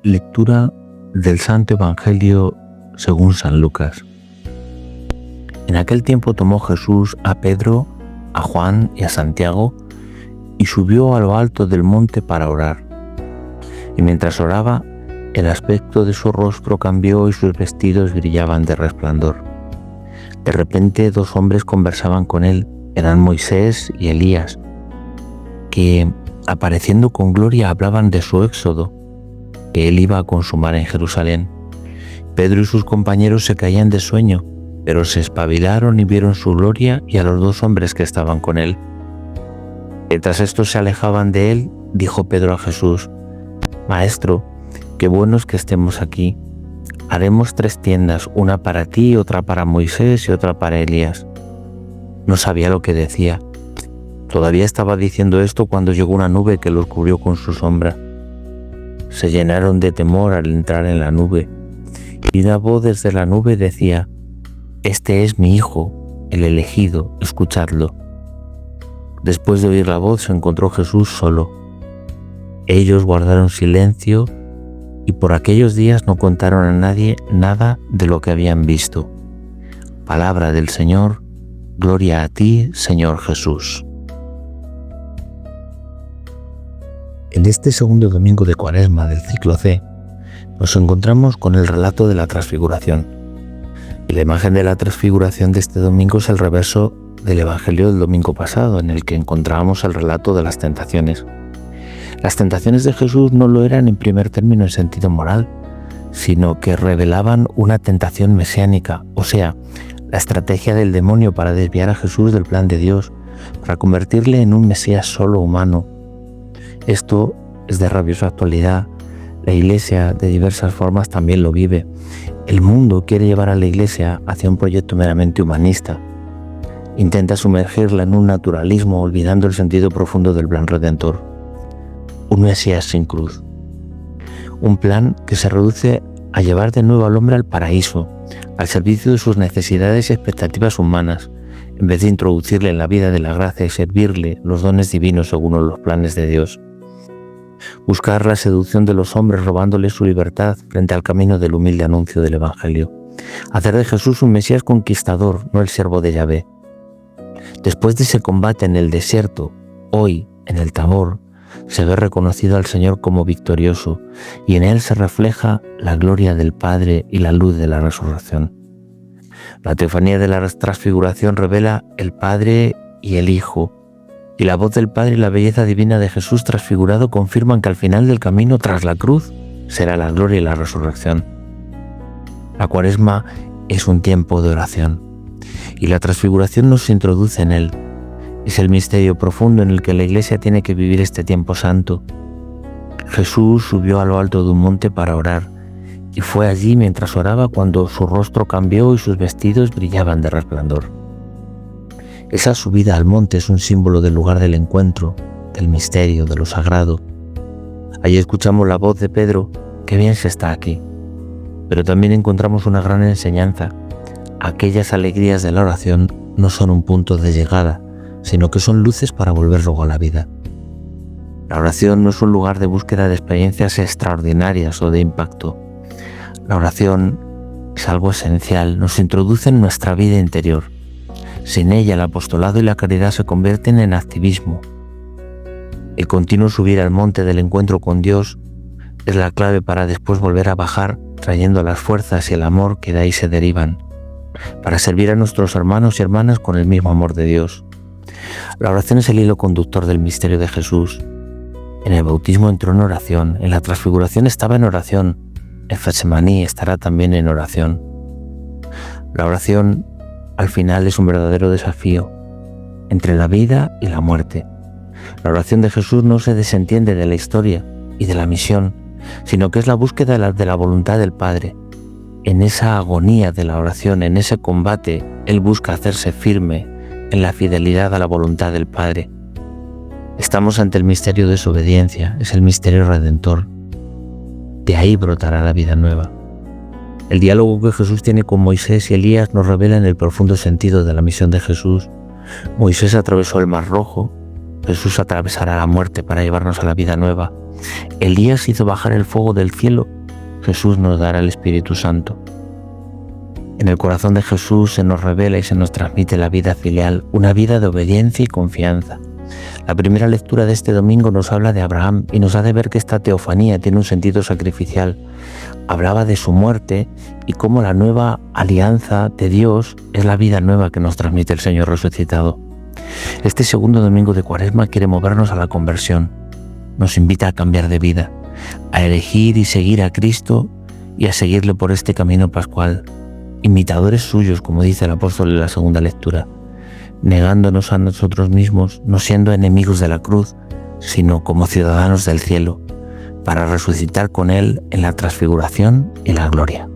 Lectura del Santo Evangelio según San Lucas. En aquel tiempo tomó Jesús a Pedro, a Juan y a Santiago y subió a lo alto del monte para orar. Y mientras oraba, el aspecto de su rostro cambió y sus vestidos brillaban de resplandor. De repente 2 hombres conversaban con él, eran Moisés y Elías, que, apareciendo con gloria, hablaban de su éxodo, que él iba a consumar en Jerusalén. Pedro y sus compañeros se caían de sueño, pero se espabilaron y vieron su gloria y a los 2 hombres que estaban con él. Mientras estos se alejaban de él, dijo Pedro a Jesús: Maestro, qué bueno es que estemos aquí. Haremos 3 tiendas, una para ti, otra para Moisés y otra para Elías. No sabía lo que decía. Todavía estaba diciendo esto cuando llegó una nube que los cubrió con su sombra. Se llenaron de temor al entrar en la nube, y una voz desde la nube decía: Este es mi Hijo, el elegido, escuchadlo. Después de oír la voz se encontró Jesús solo. Ellos guardaron silencio y por aquellos días no contaron a nadie nada de lo que habían visto. Palabra del Señor, gloria a ti, Señor Jesús. En este segundo domingo de Cuaresma del ciclo C, nos encontramos con el relato de la Transfiguración. Y la imagen de la Transfiguración de este domingo es el reverso del Evangelio del domingo pasado, en el que encontrábamos el relato de las tentaciones. Las tentaciones de Jesús no lo eran en primer término en sentido moral, sino que revelaban una tentación mesiánica, o sea, la estrategia del demonio para desviar a Jesús del plan de Dios, para convertirle en un Mesías solo humano. Esto es de rabiosa actualidad. La Iglesia de diversas formas también lo vive. El mundo quiere llevar a la Iglesia hacia un proyecto meramente humanista. Intenta sumergirla en un naturalismo olvidando el sentido profundo del plan redentor. Un Mesías sin cruz. Un plan que se reduce a llevar de nuevo al hombre al paraíso, al servicio de sus necesidades y expectativas humanas, en vez de introducirle en la vida de la gracia y servirle los dones divinos según los planes de Dios. Buscar la seducción de los hombres robándoles su libertad frente al camino del humilde anuncio del Evangelio. Hacer de Jesús un Mesías conquistador, no el siervo de Yahvé. Después de ese combate en el desierto, hoy, en el Tabor, se ve reconocido al Señor como victorioso y en él se refleja la gloria del Padre y la luz de la resurrección. La teofanía de la transfiguración revela el Padre y el Hijo, y la voz del Padre y la belleza divina de Jesús transfigurado confirman que al final del camino tras la cruz será la gloria y la resurrección. La Cuaresma es un tiempo de oración y la transfiguración nos introduce en él. Es el misterio profundo en el que la Iglesia tiene que vivir este tiempo santo. Jesús subió a lo alto de un monte para orar y fue allí mientras oraba cuando su rostro cambió y sus vestidos brillaban de resplandor. Esa subida al monte es un símbolo del lugar del encuentro, del misterio, de lo sagrado. Allí escuchamos la voz de Pedro: qué bien se está aquí. Pero también encontramos una gran enseñanza. Aquellas alegrías de la oración no son un punto de llegada, sino que son luces para volver luego a la vida. La oración no es un lugar de búsqueda de experiencias extraordinarias o de impacto. La oración es algo esencial, nos introduce en nuestra vida interior. Sin ella, el apostolado y la caridad se convierten en activismo. El continuo subir al monte del encuentro con Dios es la clave para después volver a bajar, trayendo las fuerzas y el amor que de ahí se derivan, para servir a nuestros hermanos y hermanas con el mismo amor de Dios. La oración es el hilo conductor del misterio de Jesús. En el bautismo entró en oración, en la transfiguración estaba en oración, en Getsemaní estará también en oración. La oración al final es un verdadero desafío entre la vida y la muerte. La oración de Jesús no se desentiende de la historia y de la misión, sino que es la búsqueda de la voluntad del Padre. En esa agonía de la oración, en ese combate, Él busca hacerse firme en la fidelidad a la voluntad del Padre. Estamos ante el misterio de su obediencia, es el misterio redentor. De ahí brotará la vida nueva. El diálogo que Jesús tiene con Moisés y Elías nos revela el profundo sentido de la misión de Jesús. Moisés atravesó el Mar Rojo, Jesús atravesará la muerte para llevarnos a la vida nueva. Elías hizo bajar el fuego del cielo Jesús nos dará el Espíritu Santo. En el corazón de Jesús se nos revela y se nos transmite la vida filial, una vida de obediencia y confianza. La primera lectura de este domingo nos habla de Abraham y nos hace ver que esta teofanía tiene un sentido sacrificial. Hablaba de su muerte y cómo la nueva alianza de Dios es la vida nueva que nos transmite el Señor resucitado. Este segundo domingo de Cuaresma quiere movernos a la conversión. Nos invita a cambiar de vida, a elegir y seguir a Cristo y a seguirle por este camino pascual. Imitadores suyos, como dice el apóstol en la segunda lectura, negándonos a nosotros mismos, no siendo enemigos de la cruz, sino como ciudadanos del cielo, para resucitar con Él en la transfiguración y la gloria.